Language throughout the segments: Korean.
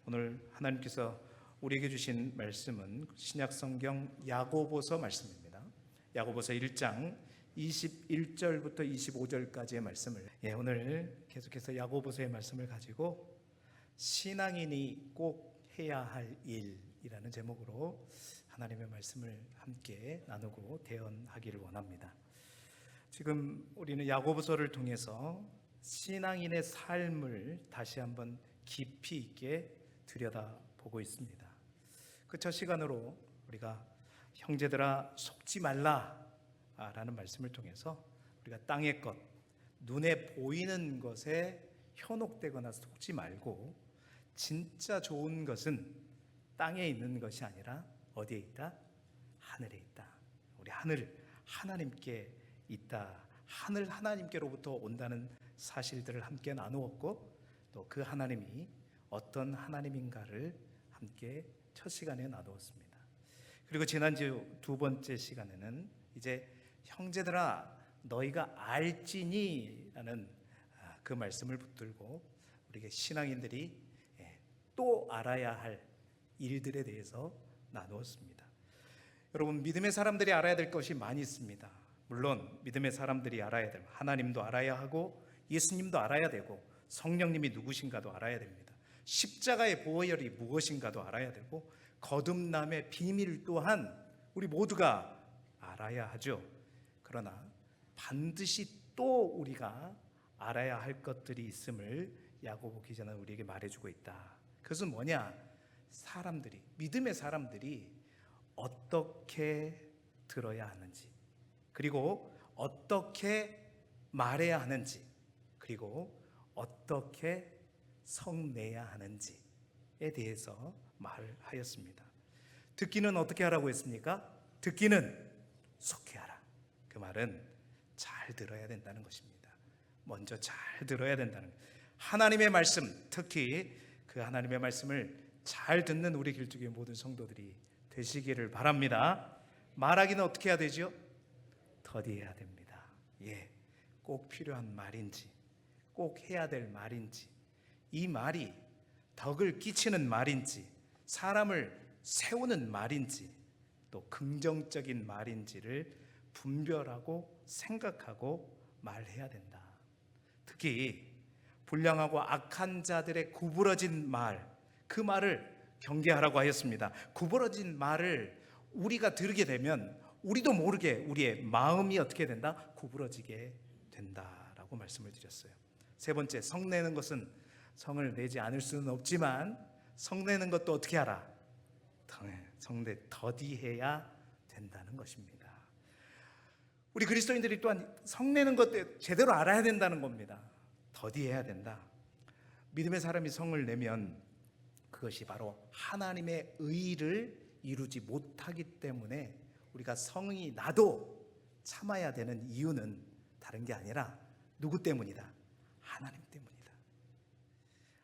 오늘 하나님께서 우리에게 주신 말씀은 신약성경 야고보서 말씀입니다. 야고보서 1장 21절부터 25절까지의 말씀을 오늘 계속해서 야고보서의 말씀을 가지고 신앙인이 꼭 해야 할 일이라는 제목으로 하나님의 말씀을 함께 나누고 대언하기를 원합니다. 지금 우리는 야고보서를 통해서 신앙인의 삶을 다시 한번 깊이 있게 들여다보고 있습니다. 그 첫 시간으로 우리가 형제들아 속지 말라라는 말씀을 통해서 우리가 땅의 것, 눈에 보이는 것에 현혹되거나 속지 말고 진짜 좋은 것은 땅에 있는 것이 아니라 어디에 있다? 하늘에 있다. 우리 하늘 하나님께 있다. 하늘 하나님께로부터 온다는 사실들을 함께 나누었고 또 그 하나님이 어떤 하나님인가를 함께 첫 시간에 나누었습니다. 그리고 지난주 두 번째 시간에는 이제 형제들아 너희가 알지니 라는 그 말씀을 붙들고 우리가 신앙인들이 또 알아야 할 일들에 대해서 나누었습니다. 여러분, 믿음의 사람들이 알아야 될 것이 많이 있습니다. 물론 믿음의 사람들이 알아야 될 하나님도 알아야 하고 예수님도 알아야 되고 성령님이 누구신가도 알아야 됩니다. 십자가의 보혈이 무엇인가도 알아야 되고 거듭남의 비밀 또한 우리 모두가 알아야 하죠. 그러나 반드시 또 우리가 알아야 할 것들이 있음을 야고보 기자는 우리에게 말해주고 있다. 그것은 뭐냐? 사람들이, 믿음의 사람들이 어떻게 들어야 하는지, 그리고 어떻게 말해야 하는지, 그리고 어떻게 성내야 하는지에 대해서 말을 하였습니다. 듣기는 어떻게 하라고 했습니까? 듣기는 속히 하라. 그 말은 잘 들어야 된다는 것입니다. 먼저 잘 들어야 된다는 것. 하나님의 말씀, 특히 그 하나님의 말씀을 잘 듣는 우리 길쭉의 모든 성도들이 되시기를 바랍니다. 말하기는 어떻게 해야 되죠? 더디해야 됩니다. 꼭 필요한 말인지, 꼭 해야 될 말인지, 이 말이 덕을 끼치는 말인지, 사람을 세우는 말인지, 또 긍정적인 말인지를 분별하고 생각하고 말해야 된다. 특히 불량하고 악한 자들의 구부러진 말, 그 말을 경계하라고 하였습니다. 구부러진 말을 우리가 들으게 되면 우리도 모르게 우리의 마음이 어떻게 된다? 구부러지게 된다라고 말씀을 드렸어요. 세 번째, 성내는 것은 성을 내지 않을 수는 없지만 성내는 것도 어떻게 하라? 더디해야 된다는 것입니다. 우리 그리스도인들이 또한 성내는 것도 제대로 알아야 된다는 겁니다. 더디해야 된다. 믿음의 사람이 성을 내면 그것이 바로 하나님의 의를 이루지 못하기 때문에 우리가 성이 나도 참아야 되는 이유는 다른 게 아니라 누구 때문이다? 하나님 때문이다.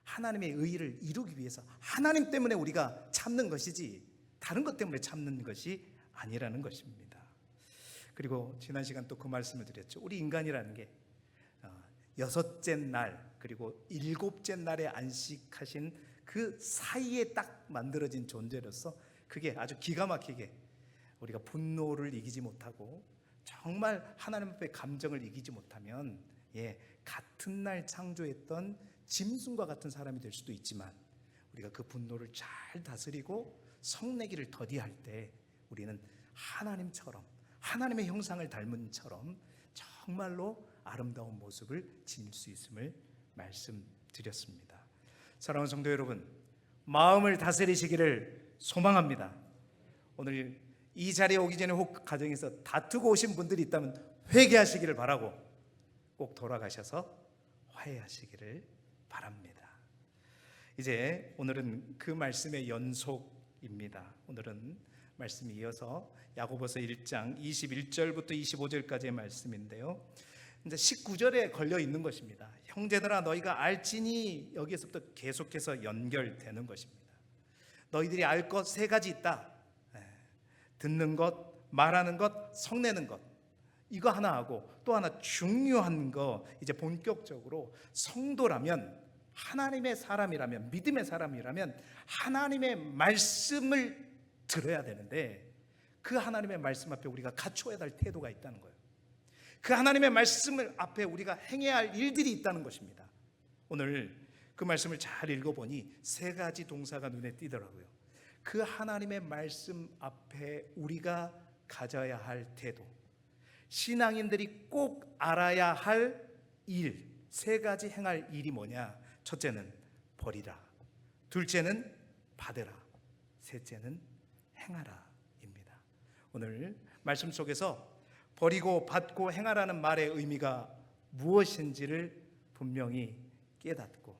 하나님의 의를 이루기 위해서 하나님 때문에 우리가 참는 것이지 다른 것 때문에 참는 것이 아니라는 것입니다. 그리고 지난 시간 또 그 말씀을 드렸죠. 우리 인간이라는 게 여섯째 날 그리고 일곱째 날에 안식하신 그 사이에 딱 만들어진 존재로서 그게 아주 기가 막히게 우리가 분노를 이기지 못하고 정말 하나님 앞에 감정을 이기지 못하면 같은 날 창조했던 짐승과 같은 사람이 될 수도 있지만 우리가 그 분노를 잘 다스리고 성내기를 더디할 때 우리는 하나님처럼 하나님의 형상을 닮은 처럼 정말로 아름다운 모습을 지닐 수 있음을 말씀드렸습니다. 사랑하는 성도 여러분, 마음을 다스리시기를 소망합니다. 오늘 이 자리에 오기 전에 혹 가정에서 다투고 오신 분들이 있다면 회개하시기를 바라고 꼭 돌아가셔서 화해하시기를 바랍니다. 이제 오늘은 그 말씀의 연속입니다. 오늘은 말씀이 이어서 야고보서 1장 21절부터 25절까지의 말씀인데요. 이제 19절에 걸려 있는 것입니다. 형제들아 너희가 알지니, 여기에서부터 계속해서 연결되는 것입니다. 너희들이 알 것 세 가지 있다. 듣는 것, 말하는 것, 성내는 것. 이거 하나 하고 또 하나 중요한 거, 이제 본격적으로 성도라면 하나님의 사람이라면, 믿음의 사람이라면 하나님의 말씀을 들어야 되는데, 그 하나님의 말씀 앞에 우리가 갖춰야 할 태도가 있다는 거예요. 그 하나님의 말씀을 앞에 우리가 행해야 할 일들이 있다는 것입니다. 오늘 그 말씀을 잘 읽어보니 세 가지 동사가 눈에 띄더라고요. 그 하나님의 말씀 앞에 우리가 가져야 할 태도, 신앙인들이 꼭 알아야 할 일, 세 가지 행할 일이 뭐냐? 첫째는 버리라, 둘째는 받으라, 셋째는 행하라 입니다. 오늘 말씀 속에서 버리고 받고 행하라는 말의 의미가 무엇인지를 분명히 깨닫고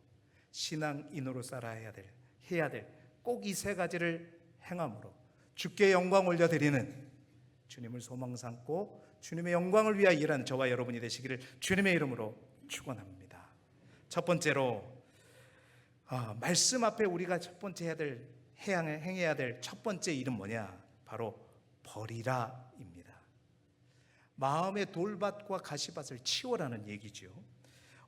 신앙인으로 살아야 될, 해야 될 꼭 이 세 가지를 행함으로 주께 영광 올려드리는, 주님을 소망 삼고 주님의 영광을 위하여 일하는 저와 여러분이 되시기를 주님의 이름으로 축원합니다. 첫 번째로 말씀 앞에 우리가 첫 번째 행해야 될 첫 번째 일은 뭐냐? 바로 버리라입니다. 마음의 돌밭과 가시밭을 치워라는 얘기죠.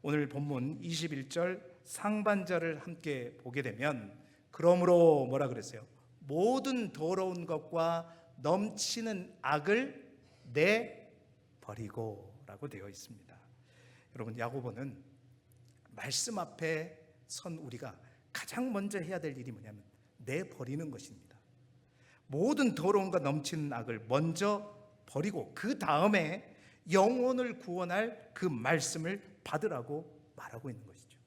오늘 본문 21절 상반절을 함께 보게 되면, 그러므로 뭐라 그랬어요? 모든 더러운 것과 넘치는 악을 내버리고 라고 되어 있습니다. 여러분, 야고보는 말씀 앞에 선 우리가 가장 먼저 해야 될 일이 뭐냐면 내버리는 것입니다. 모든 더러움과 넘치는 악을 먼저 버리고 그 다음에 영혼을 구원할 그 말씀을 받으라고 말하고 있는 것이죠.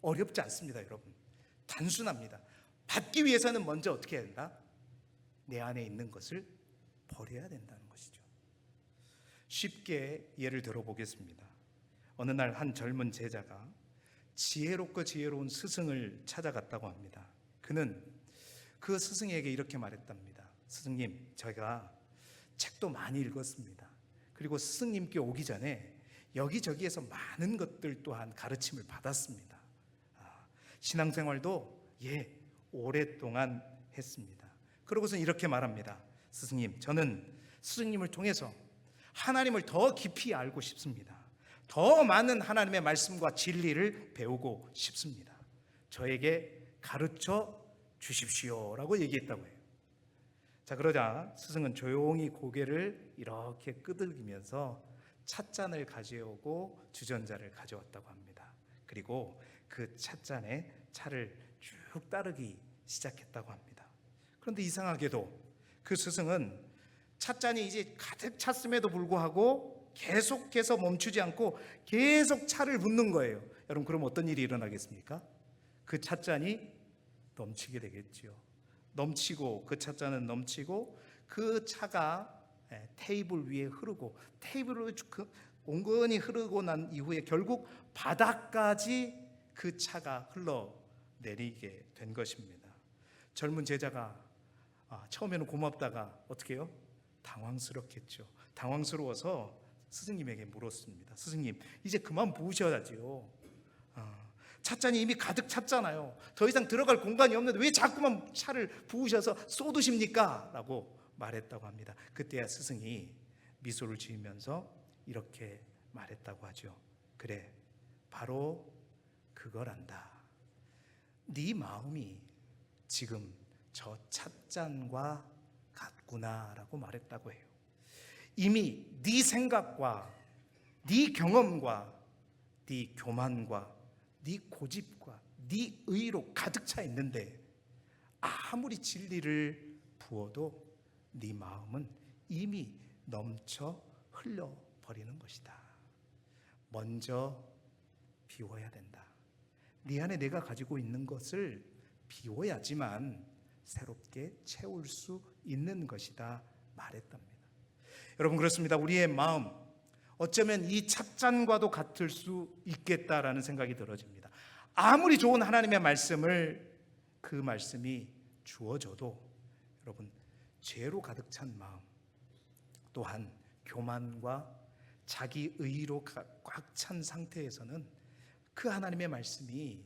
어렵지 않습니다, 여러분. 단순합니다. 받기 위해서는 먼저 어떻게 해야 된다? 내 안에 있는 것을 버려야 된다는 것이죠. 쉽게 예를 들어보겠습니다. 어느 날 한 젊은 제자가 지혜롭고 지혜로운 스승을 찾아갔다고 합니다. 그는 그 스승에게 이렇게 말했답니다. 스승님, 제가 책도 많이 읽었습니다. 그리고 스승님께 오기 전에 여기저기에서 많은 것들 또한 가르침을 받았습니다. 신앙생활도 오랫동안 했습니다. 그러고서 이렇게 말합니다. 스승님, 저는 스승님을 통해서 하나님을 더 깊이 알고 싶습니다. 더 많은 하나님의 말씀과 진리를 배우고 싶습니다. 저에게 가르쳐 주십시오 라고 얘기했다고 해요. 자, 그러자 스승은 조용히 고개를 이렇게 끄덕이면서 찻잔을 가져오고 주전자를 가져왔다고 합니다. 그리고 그 찻잔에 차를 쭉 따르기 시작했다고 합니다. 그런데 이상하게도 그 스승은 찻잔이 이제 가득 찼음에도 불구하고 계속해서 멈추지 않고 계속 차를 붓는 거예요. 여러분, 그럼 어떤 일이 일어나겠습니까? 그 찻잔이 넘치게 되겠죠. 넘치고, 그 찻잔은 넘치고 그 차가 테이블 위에 흐르고, 테이블 위에 온건히 흐르고 난 이후에 결국 바닥까지 그 차가 흘러내리게 된 것입니다. 젊은 제자가 처음에는 고맙다가 어떻게 해요? 당황스럽겠죠. 당황스러워서 스승님에게 물었습니다. 스승님, 이제 그만 부으셔야지요. 찻잔이 이미 가득 찼잖아요. 더 이상 들어갈 공간이 없는데 왜 자꾸만 차를 부으셔서 쏟으십니까? 라고 말했다고 합니다. 그때야 스승이 미소를 지으면서 이렇게 말했다고 하죠. 그래, 바로 그거란다. 네 마음이 지금 저 찻잔과 같구나 라고 말했다고 해요. 이미 네 생각과 네 경험과 네 교만과 네 고집과 네 의로 가득 차 있는데 아무리 진리를 부어도 네 마음은 이미 넘쳐 흘려버리는 것이다. 먼저 비워야 된다. 네 안에 내가 가지고 있는 것을 비워야지만 새롭게 채울 수 있는 것이다 말했답니다. 여러분, 그렇습니다. 우리의 마음, 어쩌면 이 찻잔과도 같을 수 있겠다라는 생각이 들어집니다. 아무리 좋은 하나님의 말씀을 그 말씀이 주어져도 여러분, 죄로 가득 찬 마음, 또한 교만과 자기 의로 꽉 찬 상태에서는 그 하나님의 말씀이,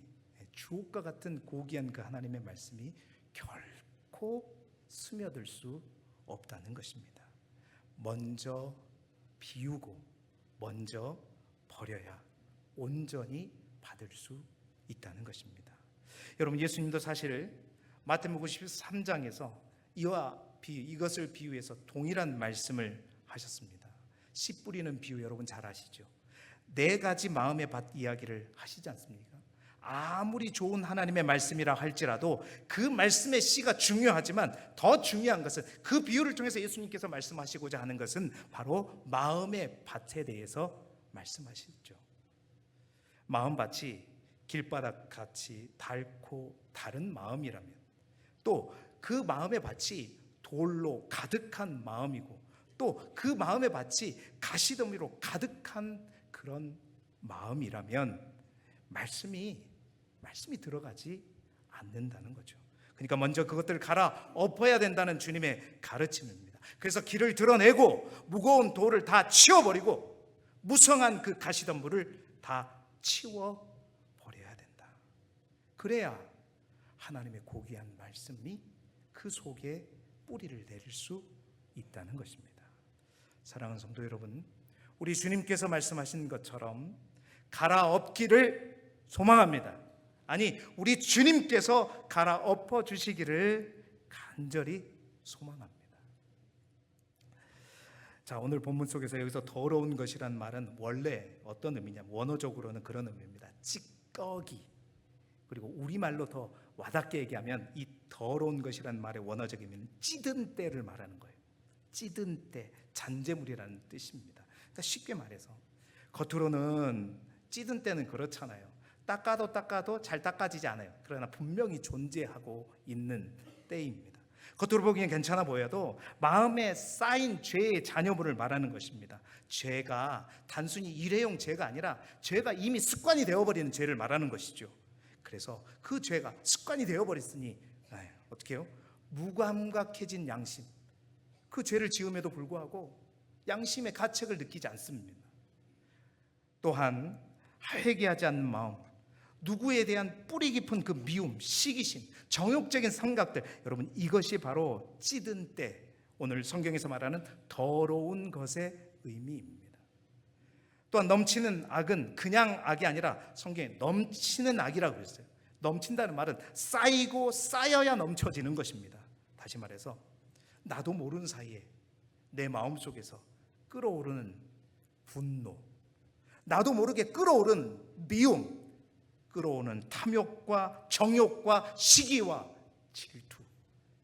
주옥과 같은 고귀한 그 하나님의 말씀이 결코 스며들 수 없다는 것입니다. 먼저 비우고 먼저 버려야 온전히 받을 수 있다는 것입니다. 여러분, 예수님도 사실 마태복음 13장에서 이것을 비유해서 동일한 말씀을 하셨습니다. 씨 뿌리는 비유 여러분 잘 아시죠? 4가지 마음의 밭 이야기를 하시지 않습니까? 아무리 좋은 하나님의 말씀이라 할지라도 그 말씀의 씨가 중요하지만 더 중요한 것은 그 비유를 통해서 예수님께서 말씀하시고자 하는 것은 바로 마음의 밭에 대해서 말씀하시죠. 마음밭이 길바닥같이 닳고 다른 마음이라면, 또 그 마음의 밭이 돌로 가득한 마음이고, 또 그 마음의 밭이 가시더미로 가득한 그런 마음이라면 말씀이 들어가지 않는다는 거죠. 그러니까 먼저 그것들을 갈아 엎어야 된다는 주님의 가르침입니다. 그래서 길을 드러내고 무거운 돌을 다 치워버리고 무성한 그 가시덤불을 다 치워버려야 된다. 그래야 하나님의 고귀한 말씀이 그 속에 뿌리를 내릴 수 있다는 것입니다. 사랑하는 성도 여러분, 우리 주님께서 말씀하신 것처럼 갈아엎기를 소망합니다. 아니, 우리 주님께서 갈아엎어 주시기를 간절히 소망합니다. 자, 오늘 본문 속에서 여기서 더러운 것이란 말은 원래 어떤 의미냐면 원어적으로는 그런 의미입니다. 찌꺼기. 그리고 우리말로 더 와닿게 얘기하면 이 더러운 것이란 말의 원어적 의미는 찌든 때를 말하는 거예요. 찌든 때, 잔재물이라는 뜻입니다. 그러니까 쉽게 말해서 겉으로는 찌든 때는 그렇잖아요. 닦아도 잘 닦아지지 않아요. 그러나 분명히 존재하고 있는 때입니다. 겉으로 보기엔 괜찮아 보여도 마음에 쌓인 죄의 잔여물을 말하는 것입니다. 죄가 단순히 일회용 죄가 아니라 죄가 이미 습관이 되어버리는 죄를 말하는 것이죠. 그래서 그 죄가 습관이 되어버렸으니 어떻게 해요? 무감각해진 양심, 그 죄를 지음에도 불구하고 양심의 가책을 느끼지 않습니다. 또한 회개하지 않는 마음, 누구에 대한 뿌리 깊은 그 미움, 시기심, 정욕적인 생각들, 여러분 이것이 바로 찌든 때, 오늘 성경에서 말하는 더러운 것의 의미입니다. 또한 넘치는 악은 그냥 악이 아니라 성경에 넘치는 악이라고 그랬어요. 넘친다는 말은 쌓이고 쌓여야 넘쳐지는 것입니다. 다시 말해서 나도 모르는 사이에 내 마음속에서 끓어오르는 분노, 나도 모르게 끓어오른 미움, 끓어오는 탐욕과 정욕과 시기와 질투,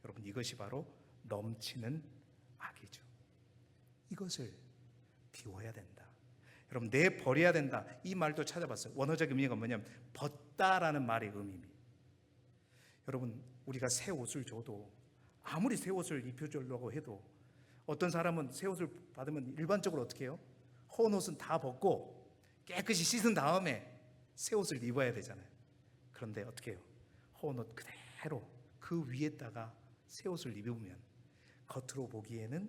여러분 이것이 바로 넘치는 악이죠. 이것을 비워야 된다. 여러분, 내버려야 된다, 이 말도 찾아봤어요. 원어적 의미가 뭐냐면 벗다라는 말의 의미입니다. 여러분, 우리가 새 옷을 줘도 아무리 새 옷을 입혀주려고 해도 어떤 사람은 새 옷을 받으면 일반적으로 어떻게 해요? 헌 옷은 다 벗고 깨끗이 씻은 다음에 새 옷을 입어야 되잖아요. 그런데 어떻게 해요? 헌 옷 그대로 그 위에다가 새 옷을 입으면 겉으로 보기에는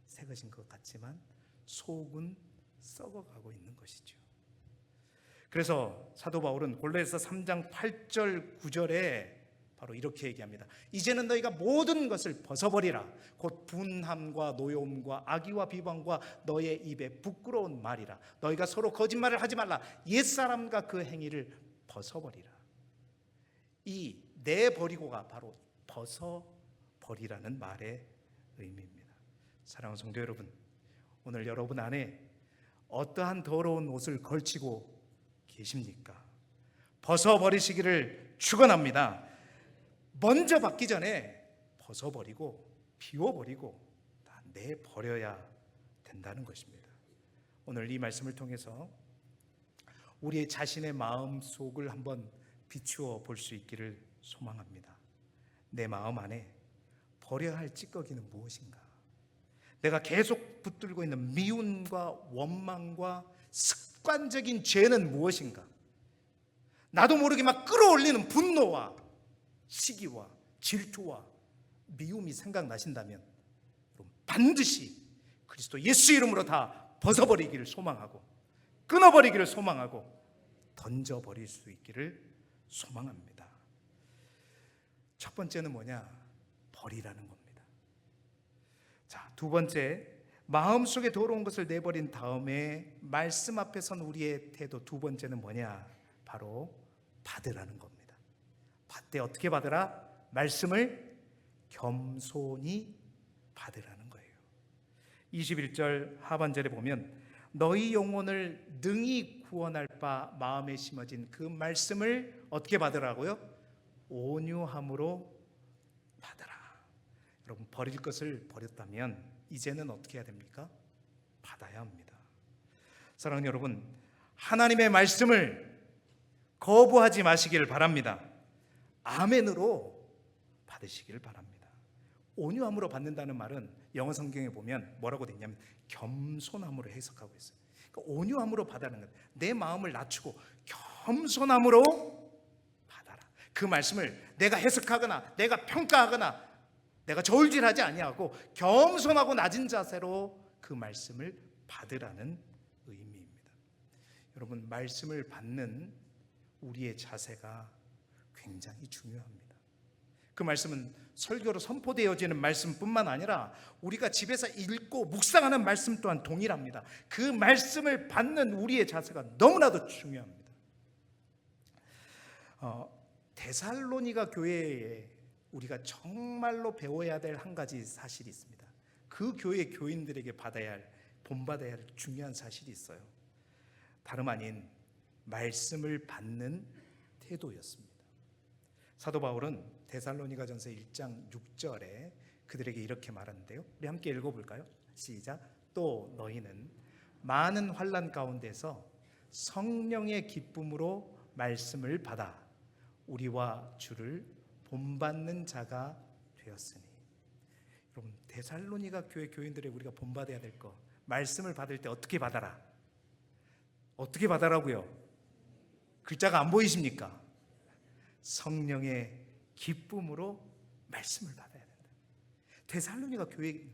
새 것인 것 같지만 속은 썩어가고 있는 것이죠. 그래서 사도 바울은 골로새서 3장 8절 9절에 바로 이렇게 얘기합니다. 이제는 너희가 모든 것을 벗어버리라. 곧 분함과 노여움과 악의와 비방과 너의 입에 부끄러운 말이라. 너희가 서로 거짓말을 하지 말라. 옛사람과 그 행위를 벗어버리라. 이 내버리고가 바로 벗어버리라는 말의 의미입니다. 사랑하는 성도 여러분, 오늘 여러분 안에 어떠한 더러운 옷을 걸치고 계십니까? 벗어버리시기를 축원합니다. 먼저 받기 전에 벗어버리고 비워버리고 다 내버려야 된다는 것입니다. 오늘 이 말씀을 통해서 우리의 자신의 마음속을 한번 비추어 볼 수 있기를 소망합니다. 내 마음 안에 버려야 할 찌꺼기는 무엇인가? 내가 계속 붙들고 있는 미움과 원망과 습관적인 죄는 무엇인가? 나도 모르게 막 끌어올리는 분노와 시기와 질투와 미움이 생각나신다면 반드시 그리스도 예수 이름으로 다 벗어버리기를 소망하고 끊어버리기를 소망하고 던져버릴 수 있기를 소망합니다. 첫 번째는 뭐냐? 버리라는 겁니다. 자, 두 번째, 마음속에 더러운 것을 내버린 다음에 말씀 앞에 선 우리의 태도 두 번째는 뭐냐? 바로 받으라는 겁니다. 받되 어떻게 받으라? 말씀을 겸손히 받으라는 거예요. 21절 하반절에 보면 너희 영혼을 능히 구원할 바 마음에 심어진 그 말씀을 어떻게 받으라고요? 온유함으로 받으라. 여러분, 버릴 것을 버렸다면 이제는 어떻게 해야 됩니까? 받아야 합니다. 사랑하는 여러분, 하나님의 말씀을 거부하지 마시기를 바랍니다. 아멘으로 받으시기를 바랍니다. 온유함으로 받는다는 말은 영어 성경에 보면 뭐라고 되어 있냐면 겸손함으로 해석하고 있어요. 그러니까 온유함으로 받아는 것, 내 마음을 낮추고 겸손함으로 받아라. 그 말씀을 내가 해석하거나 내가 평가하거나 내가 저울질하지 아니하고 겸손하고 낮은 자세로 그 말씀을 받으라는 의미입니다. 여러분, 말씀을 받는 우리의 자세가 굉장히 중요합니다. 그 말씀은 설교로 선포되어지는 말씀뿐만 아니라 우리가 집에서 읽고 묵상하는 말씀 또한 동일합니다. 그 말씀을 받는 우리의 자세가 너무나도 중요합니다. 데살로니가 교회에 우리가 정말로 배워야 될 한 가지 사실이 있습니다. 그 교회 교인들에게 본받아야 할 중요한 사실이 있어요. 다름 아닌 말씀을 받는 태도였습니다. 사도 바울은 데살로니가전서 1장 6절에 그들에게 이렇게 말하는데요. 우리 함께 읽어볼까요? 시작. 또 너희는 많은 환난 가운데서 성령의 기쁨으로 말씀을 받아 우리와 주를 본받는 자가 되었으니. 여러분, 데살로니가 교회 교인들의 우리가 본받아야 될 것, 말씀을 받을 때 어떻게 받아라? 어떻게 받아라고요? 글자가 안 보이십니까? 성령의 기쁨으로 말씀을 받아야 된다. 데살로니가 교회는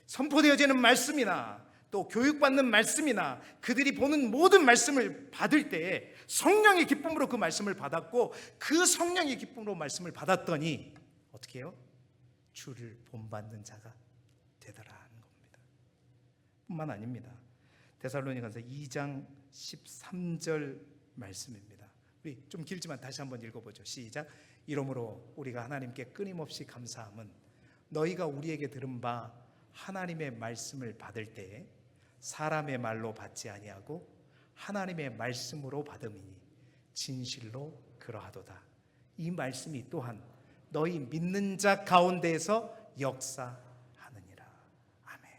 선포되어지는 말씀이나 또 교육받는 말씀이나 그들이 보는 모든 말씀을 받을 때에 성령의 기쁨으로 그 말씀을 받았고, 그 성령의 기쁨으로 말씀을 받았더니 어떻게 해요? 주를 본받는 자가 되더라 하는 겁니다. 뿐만 아닙니다. 데살로니가서 2장 13절 말씀입니다. 우리 좀 길지만 다시 한번 읽어보죠. 시작. 이러므로 우리가 하나님께 끊임없이 감사함은 너희가 우리에게 들은 바 하나님의 말씀을 받을 때에 사람의 말로 받지 아니하고 하나님의 말씀으로 받음이니 진실로 그러하도다. 이 말씀이 또한 너희 믿는 자 가운데에서 역사하느니라. 아멘.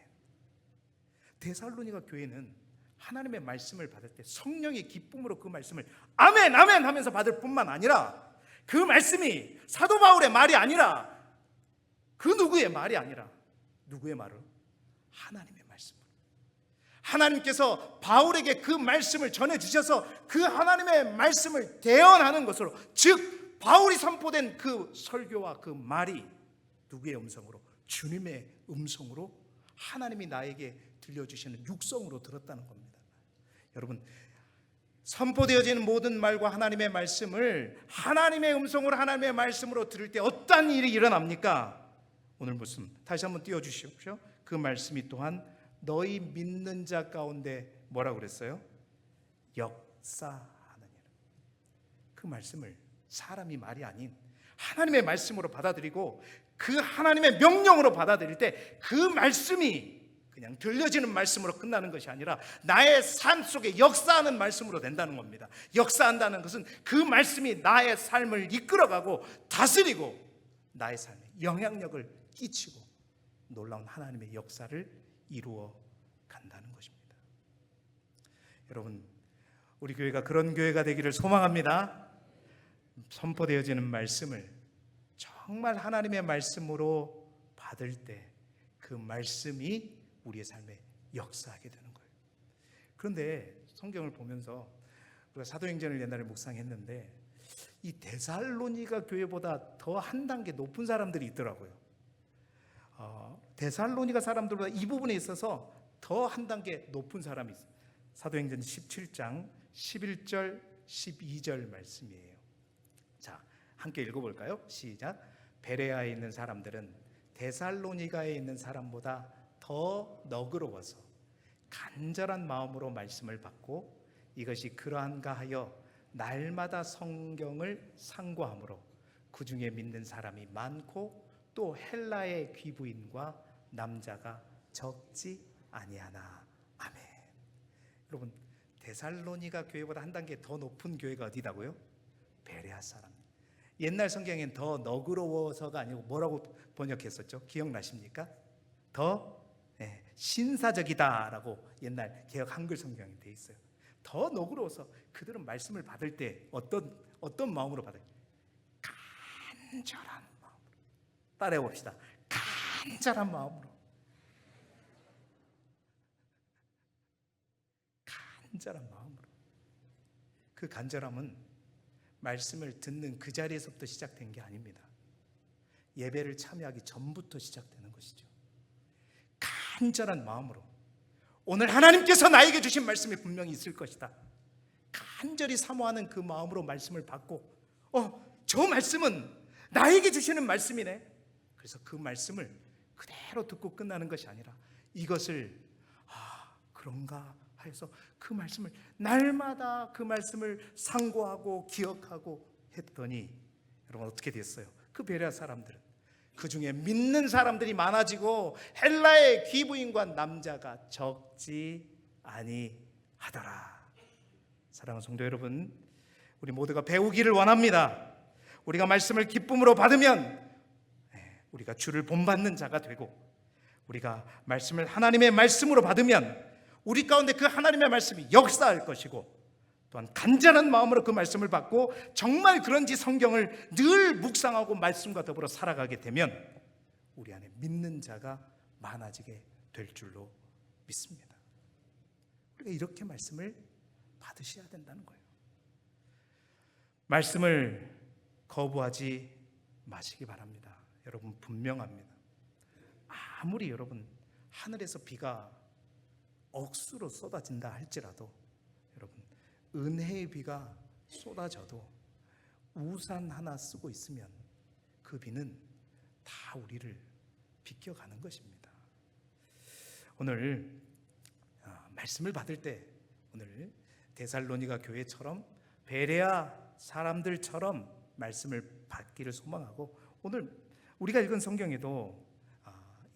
데살로니가 교회는 하나님의 말씀을 받을 때 성령의 기쁨으로 그 말씀을 아멘 아멘 하면서 받을 뿐만 아니라, 그 말씀이 사도 바울의 말이 아니라 그 누구의 말이 아니라 누구의 말을? 하나님의 말씀으로. 하나님께서 바울에게 그 말씀을 전해주셔서 그 하나님의 말씀을 대언하는 것으로, 즉 바울이 선포된 그 설교와 그 말이 누구의 음성으로? 주님의 음성으로, 하나님이 나에게 들려주시는 육성으로 들었다는 겁니다. 여러분, 선포되어지는 모든 말과 하나님의 말씀을 하나님의 음성으로, 하나님의 말씀으로 들을 때 어떤 일이 일어납니까? 오늘 말씀 다시 한번 띄워주십시오. 그 말씀이 또한 너희 믿는 자 가운데 뭐라고 그랬어요? 역사하느니라. 그 말씀을 사람이 말이 아닌 하나님의 말씀으로 받아들이고 그 하나님의 명령으로 받아들일 때 그 말씀이 그냥 들려지는 말씀으로 끝나는 것이 아니라 나의 삶 속에 역사하는 말씀으로 된다는 겁니다. 역사한다는 것은 그 말씀이 나의 삶을 이끌어가고 다스리고 나의 삶에 영향력을 끼치고 놀라운 하나님의 역사를 이루어 간다는 것입니다. 여러분, 우리 교회가 그런 교회가 되기를 소망합니다. 선포되어지는 말씀을 정말 하나님의 말씀으로 받을 때 그 말씀이 우리의 삶에 역사하게 되는 거예요. 그런데 성경을 보면서 우리가 사도행전을 옛날에 묵상했는데 이 데살로니가 교회보다 더 한 단계 높은 사람들이 있더라고요. 데살로니가 사람들보다 이 부분에 있어서 더 한 단계 높은 사람이 있어요. 사도행전 17장 11절 12절 말씀이에요. 자, 함께 읽어볼까요? 시작. 베레아에 있는 사람들은 데살로니가에 있는 사람보다 더 너그러워서 간절한 마음으로 말씀을 받고 이것이 그러한가 하여 날마다 성경을 상고함으로 그 중에 믿는 사람이 많고 또 헬라의 귀부인과 남자가 적지 아니하나. 아멘. 여러분, 데살로니가 교회보다 한 단계 더 높은 교회가 어디다고요? 베레아 사람. 옛날 성경엔 더 너그러워서가 아니고 뭐라고 번역했었죠? 기억나십니까? 더 신사적이다라고 옛날 개역 한글 성경에 돼 있어요. 더 너그러워서 그들은 말씀을 받을 때 어떤 마음으로 받아요? 간절한 마음으로. 따라해 봅시다. 간절한 마음으로. 간절한 마음으로. 그 간절함은 말씀을 듣는 그 자리에서부터 시작된 게 아닙니다. 예배를 참여하기 전부터 시작되는 것이죠. 간절한 마음으로 오늘 하나님께서 나에게 주신 말씀이 분명히 있을 것이다. 간절히 사모하는 그 마음으로 말씀을 받고 저 말씀은 나에게 주시는 말씀이네. 그래서 그 말씀을 그대로 듣고 끝나는 것이 아니라 이것을 그런가 해서 그 말씀을 날마다 그 말씀을 상고하고 기억하고 했더니 여러분 어떻게 됐어요? 그 베레아 사람들은 그 중에 믿는 사람들이 많아지고 헬라의 귀부인과 남자가 적지 아니하더라. 사랑하는 성도 여러분, 우리 모두가 배우기를 원합니다. 우리가 말씀을 기쁨으로 받으면 우리가 주를 본받는 자가 되고, 우리가 말씀을 하나님의 말씀으로 받으면 우리 가운데 그 하나님의 말씀이 역사할 것이고, 또한 간절한 마음으로 그 말씀을 받고 정말 그런지 성경을 늘 묵상하고 말씀과 더불어 살아가게 되면 우리 안에 믿는 자가 많아지게 될 줄로 믿습니다. 우리가 이렇게 말씀을 받으셔야 된다는 거예요. 말씀을 거부하지 마시기 바랍니다. 여러분, 분명합니다. 아무리 여러분 하늘에서 비가 억수로 쏟아진다 할지라도, 여러분 은혜의 비가 쏟아져도 우산 하나 쓰고 있으면 그 비는 다 우리를 비껴가는 것입니다. 오늘 말씀을 받을 때 오늘 데살로니가 교회처럼 베레아 사람들처럼 말씀을 받기를 소망하고, 오늘 우리가 읽은 성경에도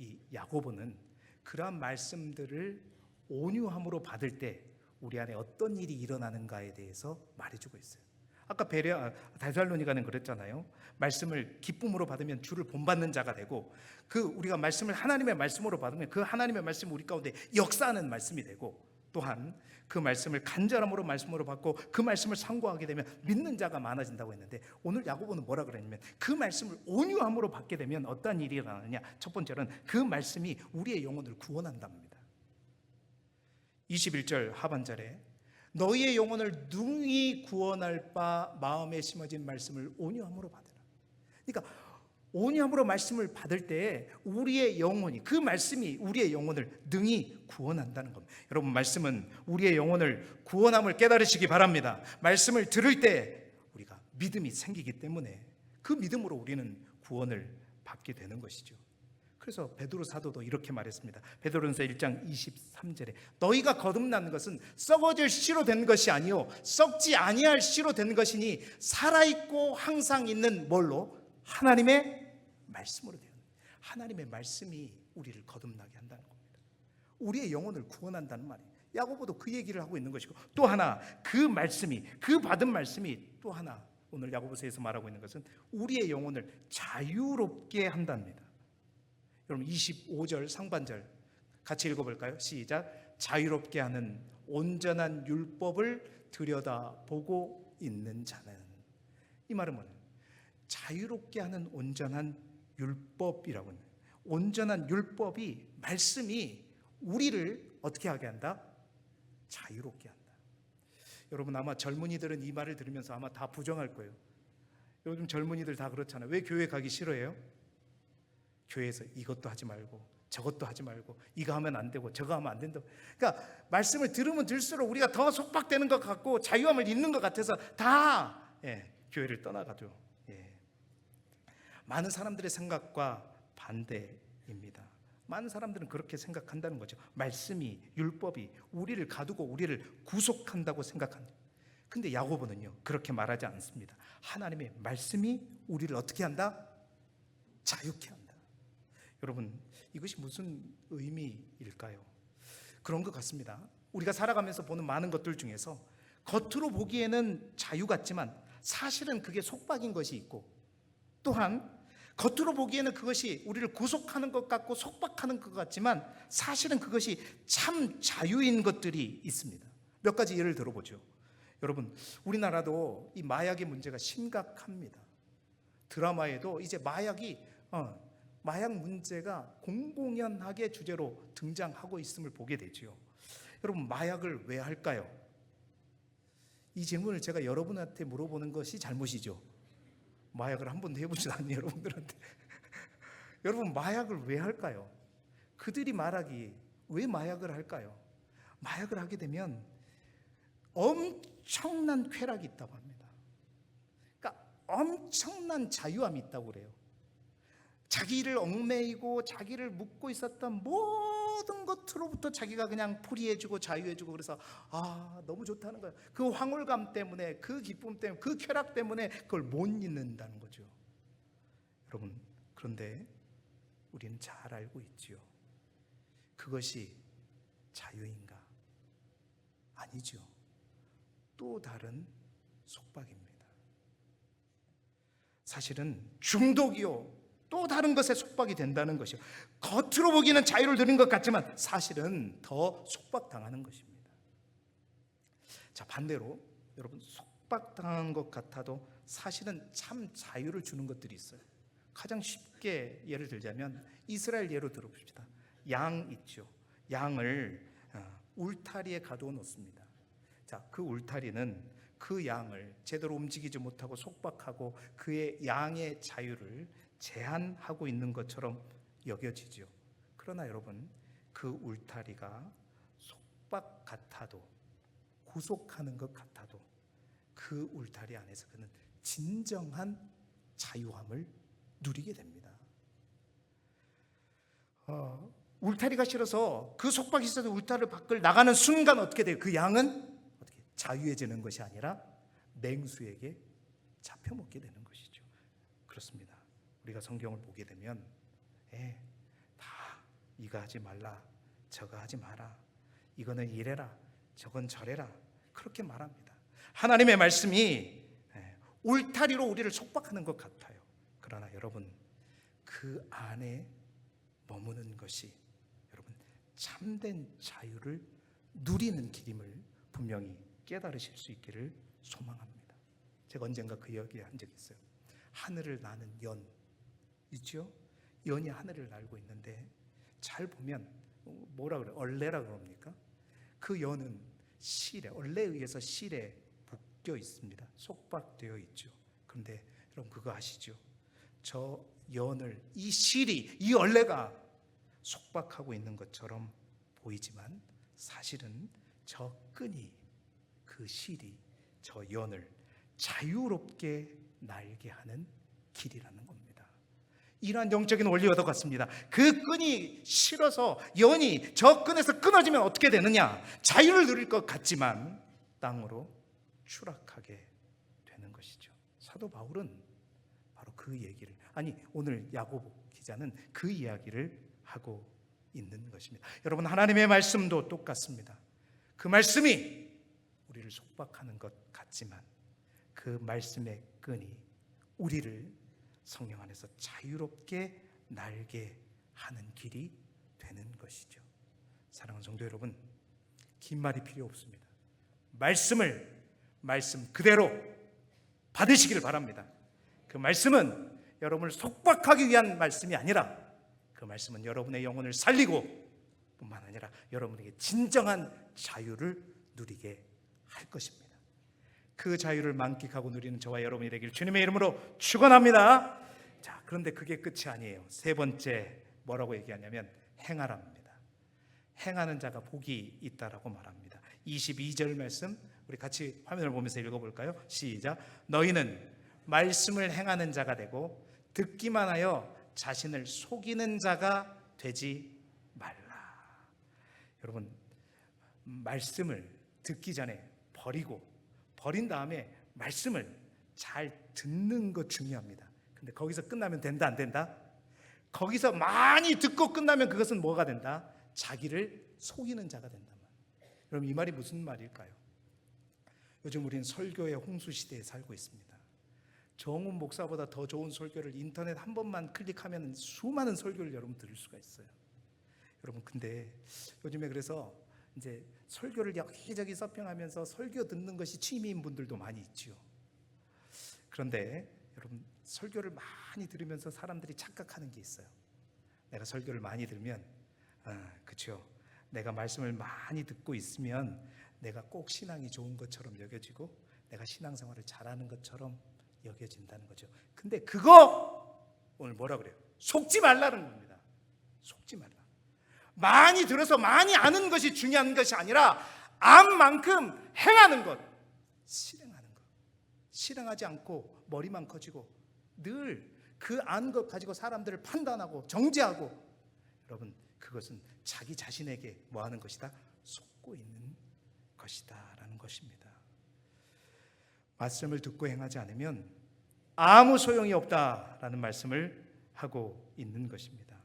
이 야고보는 그러한 말씀들을 온유함으로 받을 때 우리 안에 어떤 일이 일어나는가에 대해서 말해주고 있어요. 아까 데살로니가는 그랬잖아요. 말씀을 기쁨으로 받으면 주를 본받는 자가 되고, 그 우리가 말씀을 하나님의 말씀으로 받으면 그 하나님의 말씀이 우리 가운데 역사하는 말씀이 되고, 또한 그 말씀을 간절함으로 말씀으로 받고 그 말씀을 상고하게 되면 믿는 자가 많아진다고 했는데, 오늘 야고보는 뭐라 그랬냐면 그 말씀을 온유함으로 받게 되면 어떤 일이 일어나느냐. 첫 번째는 그 말씀이 우리의 영혼을 구원한답니다. 21절 하반절에 너희의 영혼을 능히 구원할 바 마음에 심어진 말씀을 온유함으로 받으라. 그러니까 온유함으로 말씀을 받을 때 우리의 영혼이, 그 말씀이 우리의 영혼을 능히 구원한다는 겁니다. 여러분, 말씀은 우리의 영혼을 구원함을 깨달으시기 바랍니다. 말씀을 들을 때 우리가 믿음이 생기기 때문에 그 믿음으로 우리는 구원을 받게 되는 것이죠. 그래서 베드로 사도도 이렇게 말했습니다. 베드로전서 1장 23절에 너희가 거듭난 것은 썩어질 씨로 된 것이 아니요 썩지 아니할 씨로 된 것이니 살아있고 항상 있는 뭘로? 하나님의 말씀으로 되어. 하나님의 말씀이 우리를 거듭나게 한다는 겁니다. 우리의 영혼을 구원한다는 말이에요. 야고보도 그 얘기를 하고 있는 것이고, 또 하나 그 말씀이, 그 받은 말씀이 또 하나 오늘 야고보서에서 말하고 있는 것은 우리의 영혼을 자유롭게 한답니다. 여러분 25절 상반절 같이 읽어볼까요? 시작. 자유롭게 하는 온전한 율법을 들여다보고 있는 자는. 이 말은 뭐예요? 자유롭게 하는 온전한 율법이라고 합니다. 온전한 율법이, 말씀이 우리를 어떻게 하게 한다? 자유롭게 한다. 여러분 아마 젊은이들은 이 말을 들으면서 아마 다 부정할 거예요. 요즘 젊은이들 다 그렇잖아요. 왜 교회 가기 싫어해요? 교회에서 이것도 하지 말고 저것도 하지 말고 이거 하면 안 되고 저거 하면 안 된다고. 그러니까 말씀을 들으면 들수록 우리가 더 속박되는 것 같고 자유함을 잃는 것 같아서 다 교회를 떠나가죠. 많은 사람들의 생각과 반대입니다. 많은 사람들은 그렇게 생각한다는 거죠. 말씀이, 율법이 우리를 가두고 우리를 구속한다고 생각한다. 근데 야고보는요 그렇게 말하지 않습니다. 하나님의 말씀이 우리를 어떻게 한다? 자유케 한다. 여러분, 이것이 무슨 의미일까요? 그런 것 같습니다. 우리가 살아가면서 보는 많은 것들 중에서 겉으로 보기에는 자유 같지만 사실은 그게 속박인 것이 있고, 또한 겉으로 보기에는 그것이 우리를 구속하는 것 같고 속박하는 것 같지만 사실은 그것이 참 자유인 것들이 있습니다. 몇 가지 예를 들어보죠. 여러분, 우리나라도 이 마약의 문제가 심각합니다. 드라마에도 이제 마약 문제가 공공연하게 주제로 등장하고 있음을 보게 되죠. 여러분, 마약을 왜 할까요? 이 질문을 제가 여러분한테 물어보는 것이 잘못이죠. 마약을 한 번도 해보지 않은 여러분들한테 여러분, 마약을 왜 할까요? 그들이 말하기 왜 마약을 할까요? 마약을 하게 되면 엄청난 쾌락이 있다고 합니다. 그러니까 엄청난 자유함이 있다고 그래요. 자기를 얽매이고 자기를 묶고 있었던 모든 것으로부터 자기가 그냥 프리해지고 자유해지고, 그래서 너무 좋다는 거예요. 그 황홀감 때문에, 그 기쁨 때문에, 그 쾌락 때문에 그걸 못 잊는다는 거죠. 여러분, 그런데 우리는 잘 알고 있지요. 그것이 자유인가? 아니죠. 또 다른 속박입니다. 사실은 중독이요, 또 다른 것에 속박이 된다는 것이요. 겉으로 보기는 자유를 누린 것 같지만 사실은 더 속박당하는 것입니다. 자, 반대로 여러분, 속박당한 것 같아도 사실은 참 자유를 주는 것들이 있어요. 가장 쉽게 예를 들자면 이스라엘 예로 들어봅시다. 양 있죠. 양을 울타리에 가두어 놓습니다. 자, 그 울타리는 그 양을 제대로 움직이지 못하고 속박하고 그의 양의 자유를 제한하고 있는 것처럼 여겨지죠. 그러나 여러분, 그 울타리가 속박 같아도, 구속하는 것 같아도 그 울타리 안에서 그는 진정한 자유함을 누리게 됩니다. 울타리가 싫어서 그 속박이 있어서 울타리 밖을 나가는 순간 어떻게 돼요? 그 양은 어떻게 자유해지는 것이 아니라 맹수에게 잡혀먹게 되는 것이죠. 그렇습니다. 우리가 성경을 보게 되면 다 이거 하지 말라, 저거 하지 마라, 이거는 이래라, 저건 저래라, 그렇게 말합니다. 하나님의 말씀이 울타리로 우리를 속박하는 것 같아요. 그러나 여러분, 그 안에 머무는 것이 여러분 참된 자유를 누리는 길임을 분명히 깨달으실 수 있기를 소망합니다. 제가 언젠가 그 이야기 한 적이 있어요. 하늘을 나는 연 있죠? 연이 하늘을 날고 있는데 잘 보면 뭐라 그래요? 얼레라 그럽니까? 그 연은 실에, 얼레에 의해서 실에 묶여 있습니다. 속박되어 있죠. 그런데 여러분, 그거 아시죠? 저 연을, 이 실이, 이 얼레가 속박하고 있는 것처럼 보이지만 사실은 저 끈이, 그 실이 저 연을 자유롭게 날게 하는 길이라는 겁니다. 이러한 영적인 원리와 같습니다. 그 끈이 실어서 연이 저 끈에서 끊어지면 어떻게 되느냐? 자유를 누릴 것 같지만 땅으로 추락하게 되는 것이죠. 사도 바울은 바로 그 얘기를, 오늘 야고보 기자는 그 이야기를 하고 있는 것입니다. 여러분, 하나님의 말씀도 똑같습니다. 그 말씀이 우리를 속박하는 것 같지만 그 말씀의 끈이 우리를 성령 안에서 자유롭게 날게 하는 길이 되는 것이죠. 사랑하는 성도 여러분, 긴 말이 필요 없습니다. 말씀 그대로 받으시기를 바랍니다. 그 말씀은 여러분을 속박하기 위한 말씀이 아니라 그 말씀은 여러분의 영혼을 살리고 뿐만 아니라 여러분에게 진정한 자유를 누리게 할 것입니다. 그 자유를 만끽하고 누리는 저와 여러분이 되길 주님의 이름으로 축원합니다. 자, 그런데 그게 끝이 아니에요. 세 번째 뭐라고 얘기하냐면 행하랍니다. 행하는 자가 복이 있다라고 말합니다. 22절 말씀 우리 같이 화면을 보면서 읽어볼까요? 시작. 너희는 말씀을 행하는 자가 되고 듣기만 하여 자신을 속이는 자가 되지 말라. 여러분, 말씀을 듣기 전에 버리고 버린 다음에 말씀을 잘 듣는 것 중요합니다. 근데 거기서 끝나면 된다 안 된다? 거기서 많이 듣고 끝나면 그것은 뭐가 된다? 자기를 속이는 자가 된다. 여러분 이 말이 무슨 말일까요? 요즘 우리는 설교의 홍수 시대에 살고 있습니다. 정훈 목사보다 더 좋은 설교를 인터넷 한 번만 클릭하면 수많은 설교를 여러분 들을 수가 있어요. 여러분 근데 요즘에 그래서 이제 설교를 여기저기 서핑하면서 설교 듣는 것이 취미인 분들도 많이 있지요. 그런데 여러분 설교를 많이 들으면서 사람들이 착각하는 게 있어요. 내가 설교를 많이 들으면 그렇죠. 내가 말씀을 많이 듣고 있으면 내가 꼭 신앙이 좋은 것처럼 여겨지고 내가 신앙생활을 잘하는 것처럼 여겨진다는 거죠. 근데 그거 오늘 뭐라 그래요? 속지 말라는 겁니다. 속지 말라. 많이 들어서 많이 아는 것이 중요한 것이 아니라 안 만큼 행하는 것, 실행하는 것. 실행하지 않고 머리만 커지고 늘 그 안 것 가지고 사람들을 판단하고 정죄하고, 여러분 그것은 자기 자신에게 뭐 하는 것이다? 속고 있는 것이다 라는 것입니다. 말씀을 듣고 행하지 않으면 아무 소용이 없다라는 말씀을 하고 있는 것입니다.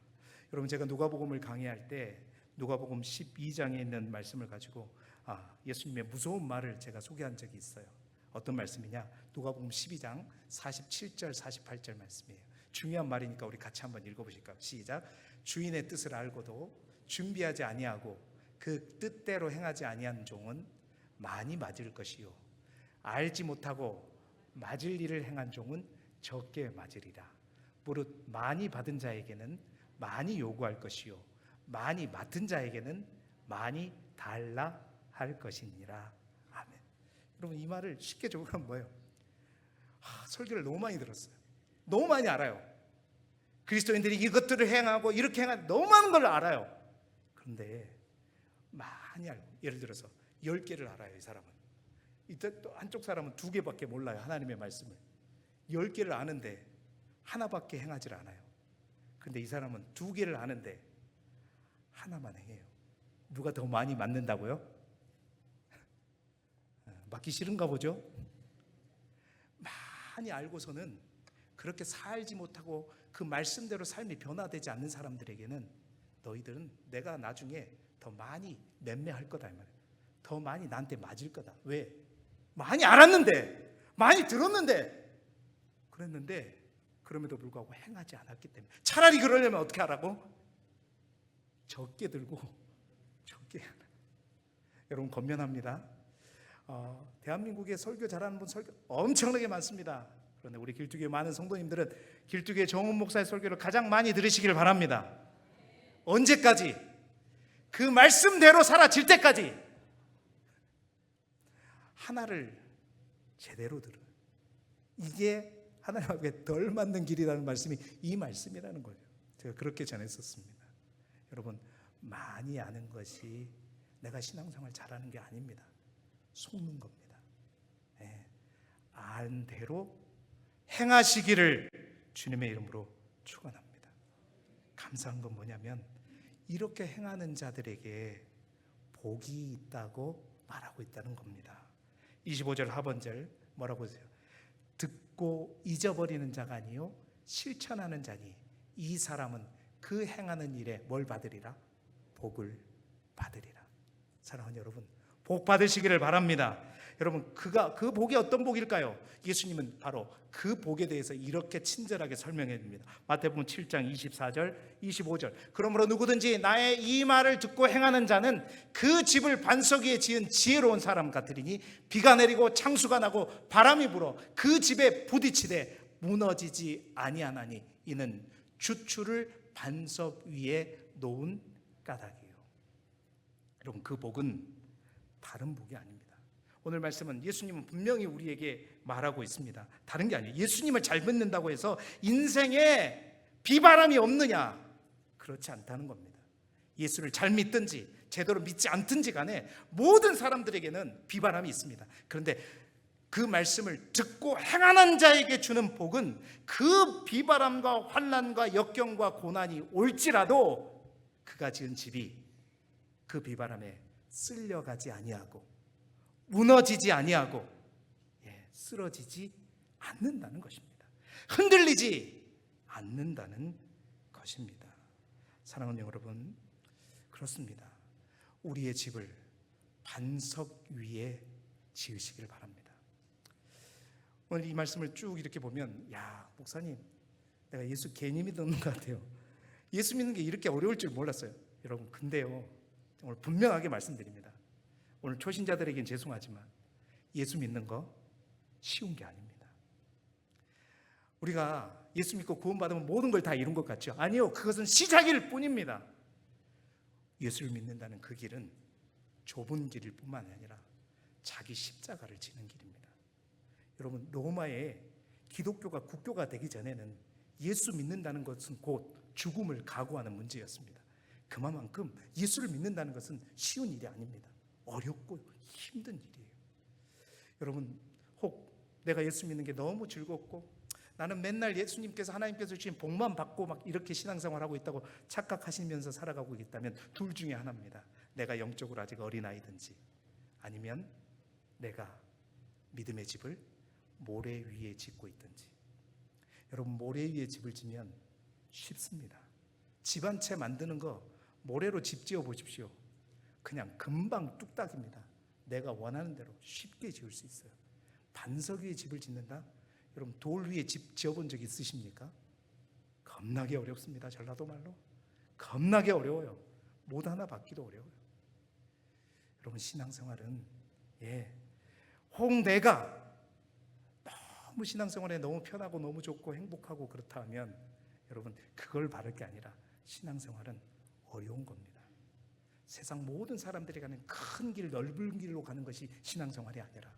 여러분 제가 누가복음을 강의할 때 누가복음 12장에 있는 말씀을 가지고 예수님의 무서운 말을 제가 소개한 적이 있어요. 어떤 말씀이냐? 누가복음 12장 47절 48절 말씀이에요. 중요한 말이니까 우리 같이 한번 읽어보실까요? 시작. 주인의 뜻을 알고도 준비하지 아니하고 그 뜻대로 행하지 아니한 종은 많이 맞을 것이요 알지 못하고 맞을 일을 행한 종은 적게 맞으리라. 무릇 많이 받은 자에게는 많이 요구할 것이요 많이 맡은 자에게는 많이 달라 할 것이니라. 아멘. 여러분 이 말을 쉽게 적으면 뭐예요? 설교를 너무 많이 들었어요. 너무 많이 알아요. 그리스도인들이 이것들을 행하고 이렇게 행하는 너무 많은 걸 알아요. 그런데 많이 알고, 예를 들어서 10개를 알아요. 이 사람은. 이때 또 한쪽 사람은 2개밖에 몰라요. 하나님의 말씀을 10개를 아는데 하나밖에 행하지 않아요. 근데 이 사람은 2개를 아는데 하나만 행해요. 누가 더 많이 맞는다고요? 맞기 싫은가 보죠? 많이 알고서는 그렇게 살지 못하고 그 말씀대로 삶이 변화되지 않는 사람들에게는 너희들은 내가 나중에 더 많이 맴매할 거다 이 말이에요. 더 많이 나한테 맞을 거다. 왜? 많이 알았는데, 많이 들었는데, 그랬는데 그럼에도 불구하고 행하지 않았기 때문에. 차라리 그러려면 어떻게 하라고? 적게 들고 적게 하라. 여러분 건면합니다. 대한민국에 설교 잘하는 분 설교 엄청나게 많습니다. 그런데 우리 길쭉교회 많은 성도님들은 길쭉교회 정훈 목사의 설교를 가장 많이 들으시기를 바랍니다. 언제까지? 그 말씀대로 살아질 때까지 하나를 제대로 들어요. 이게 하나님께 덜 맞는 길이라는 말씀이 이 말씀이라는 거예요. 제가 그렇게 전했었습니다. 여러분 많이 아는 것이 내가 신앙생활 잘하는 게 아닙니다. 속는 겁니다. 안 대로 행하시기를 주님의 이름으로 축원합니다. 감사한 건 뭐냐면 이렇게 행하는 자들에게 복이 있다고 말하고 있다는 겁니다. 25절 하반절 뭐라고 하세요? 듣고 잊어버리는 자가 아니요 실천하는 자니 이 사람은 그 행하는 일에 뭘 받으리라? 복을 받으리라. 사랑하는 여러분, 복 받으시기를 바랍니다. 여러분 그 복이 어떤 복일까요? 예수님은 바로 그 복에 대해서 이렇게 친절하게 설명해 줍니다. 마태복음 7장 24절 25절. 그러므로 누구든지 나의 이 말을 듣고 행하는 자는 그 집을 반석 위에 지은 지혜로운 사람 같으리니 비가 내리고 창수가 나고 바람이 불어 그 집에 부딪히되 무너지지 아니하나니 이는 주추를 반석 위에 놓은 까닭이에요. 여러분 그 복은 다른 복이 아닙니다. 오늘 말씀은 예수님은 분명히 우리에게 말하고 있습니다. 다른 게 아니에요. 예수님을 잘 믿는다고 해서 인생에 비바람이 없느냐? 그렇지 않다는 겁니다. 예수를 잘 믿든지 제대로 믿지 않든지 간에 모든 사람들에게는 비바람이 있습니다. 그런데 그 말씀을 듣고 행하는 자에게 주는 복은 그 비바람과 환난과 역경과 고난이 올지라도 그가 지은 집이 그 비바람에 쓸려가지 아니하고 무너지지 아니하고 쓰러지지 않는다는 것입니다. 흔들리지 않는다는 것입니다. 사랑하는 여러분, 그렇습니다. 우리의 집을 반석 위에 지으시길 바랍니다. 오늘 이 말씀을 쭉 이렇게 보면, 야, 목사님, 내가 예수 괜히 믿는 것 같아요. 예수 믿는 게 이렇게 어려울 줄 몰랐어요. 여러분, 근데요, 오늘 분명하게 말씀드립니다. 오늘 초신자들에겐 죄송하지만 예수 믿는 거 쉬운 게 아닙니다. 우리가 예수 믿고 구원받으면 모든 걸 다 이룬 것 같죠? 아니요, 그것은 시작일 뿐입니다. 예수를 믿는다는 그 길은 좁은 길일 뿐만 아니라 자기 십자가를 지는 길입니다. 여러분, 로마에 기독교가 국교가 되기 전에는 예수 믿는다는 것은 곧 죽음을 각오하는 문제였습니다. 그만큼 예수를 믿는다는 것은 쉬운 일이 아닙니다. 어렵고 힘든 일이에요. 여러분, 혹 내가 예수 믿는 게 너무 즐겁고 나는 맨날 예수님께서 하나님께서 주신 복만 받고 막 이렇게 신앙생활하고 있다고 착각하시면서 살아가고 있다면 둘 중에 하나입니다. 내가 영적으로 아직 어린아이든지 아니면 내가 믿음의 집을 모래 위에 짓고 있든지. 여러분, 모래 위에 집을 지면 쉽습니다. 집 한 채 만드는 거 모래로 집 지어 보십시오. 그냥 금방 뚝딱입니다. 내가 원하는 대로 쉽게 지을 수 있어요. 반석 위에 집을 짓는다? 여러분, 돌 위에 집 지어본 적 있으십니까? 겁나게 어렵습니다. 전라도 말로 겁나게 어려워요. 못 하나 받기도 어려워요. 여러분, 신앙생활은 혹 내가 너무 신앙생활에 너무 편하고 너무 좋고 행복하고 그렇다 하면 여러분, 그걸 바랄 게 아니라 신앙생활은 어려운 겁니다. 세상 모든 사람들이 가는 큰 길, 넓은 길로 가는 것이 신앙생활이 아니라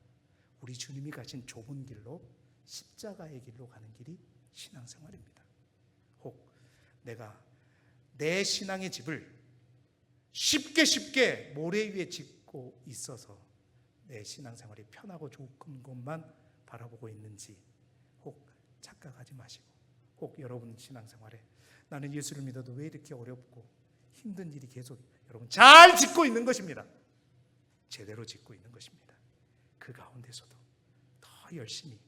우리 주님이 가신 좁은 길로, 십자가의 길로 가는 길이 신앙생활입니다. 혹 내가 내 신앙의 집을 쉽게 모래 위에 짓고 있어서 내 신앙생활이 편하고 좋은 것만 바라보고 있는지 혹 착각하지 마시고, 혹 여러분 신앙생활에 나는 예수를 믿어도 왜 이렇게 어렵고 힘든 일이 계속, 여러분 잘 짓고 있는 것입니다. 제대로 짓고 있는 것입니다. 그 가운데서도 더 열심히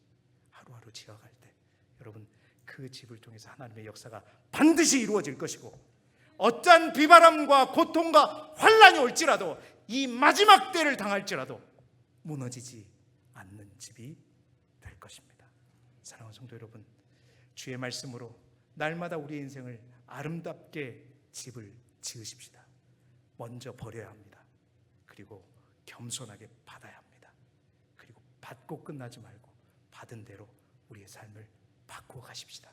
하루하루 지어갈 때 여러분, 그 집을 통해서 하나님의 역사가 반드시 이루어질 것이고, 어떠한 비바람과 고통과 환난이 올지라도, 이 마지막 때를 당할지라도 무너지지 않는 집이 될 것입니다. 사랑하는 성도 여러분, 주의 말씀으로 날마다 우리의 인생을 아름답게 집을 지으십시다. 먼저 버려야 합니다. 그리고 겸손하게 받아야 합니다. 그리고 받고 끝나지 말고 받은 대로 우리의 삶을 바꾸어 가십시다.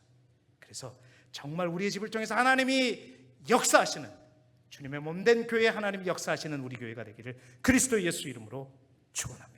그래서 정말 우리의 집을 통해서 하나님이 역사하시는, 주님의 몸된 교회에 하나님이 역사하시는 우리 교회가 되기를 그리스도 예수 이름으로 축원합니다.